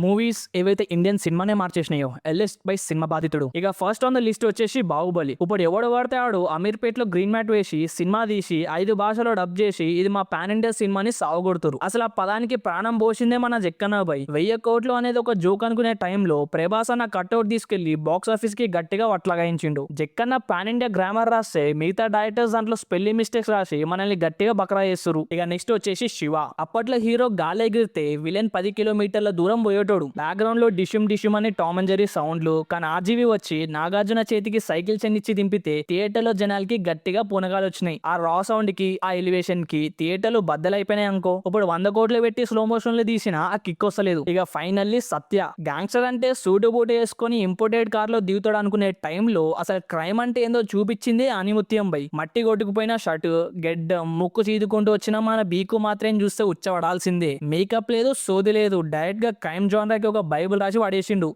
Movies ఏవైతే Indian సినిమానే మార్చేసినాయో ఎల్ఎస్ట్ by cinema బాధితుడు. ఇక ఫస్ట్ ఆన్ ద లిస్ట్ వచ్చేసి బాహుబలి. ఇప్పుడు ఎవడు పడితే ఆడు అమీర్పేట్ లో గ్రీన్ మ్యాట్ వేసి సినిమా తీసి 5 భాషలో డబ్ చేసి ఇది మా పాన్ ఇండియా సినిమాని సాగుకొడుతురు. అసలు ఆ పదానికి ప్రాణం పోసిందే మన జక్కన్న బై. 1000 కోట్లు అనేది ఒక జోక్ అనుకునే టైంలో ప్రభాస్ అన్న కట్అవుట్ తీసుకెళ్లి బాక్స్ ఆఫీస్ కి గట్టిగా వట్లాగాయించిండు. జక్కన్న పాన్ ఇండియా గ్రామర్ రాస్తే మిగతా డైరెక్టర్స్ దాంట్లో స్పెల్లింగ్ మిస్టేక్స్ రాసి మనల్ని గట్టిగా బకరా చేస్తారు. ఇక నెక్స్ట్ వచ్చేసి శివ. అప్పట్లో హీరో గాలి ఎగిరితే విలన్ 10 కిలోమీటర్ల దూరం పోయేటోడు. బ్యాక్గ్రౌండ్ లో డిషుమ్ డిషుమ్ అని టామ్ అండ్ జెర్రీ సౌండ్లు. కానీ ఆర్జీవి వచ్చి నాగార్జున చేతికి సైకిల్ చెన్నిచ్చి దింపితే థియేటర్ లో జనాలకి గట్టిగా పునగాలు వచ్చినాయి. ఆ రా సౌండ్ కి ఆ ఎలివేషన్ కి థియేటర్లు బద్దలైపోయినాయి అనుకో. ఇప్పుడు 100 కోట్లు పెట్టి స్లో మోషన్ లో తీసిన ఆ కిక్ వస్తలేదు. ఇక ఫైనల్లీ సత్య. గ్యాంగ్స్టర్ అంటే సూటు బూటు వేసుకొని ఇంపోర్టెడ్ కార్ లో దిగుతాడు అనుకునే టైంలో అసలు క్రైమ్ అంటే ఏందో చూపించింది అనిముత్యం బై. మట్టి కొట్టుకుపోయిన షర్టు, గెడ్డం, ముక్కు చీదుకుంటూ వచ్చిన మన బీకు మాత్రం చూస్తే ఉచ్చబడాల్సిందే. మేకప్ లేదు, సోది లేదు, డైరెక్ట్ గా క్రైమ్ జానర్ కి ఒక బైబుల్ రాసి పడేసిండు.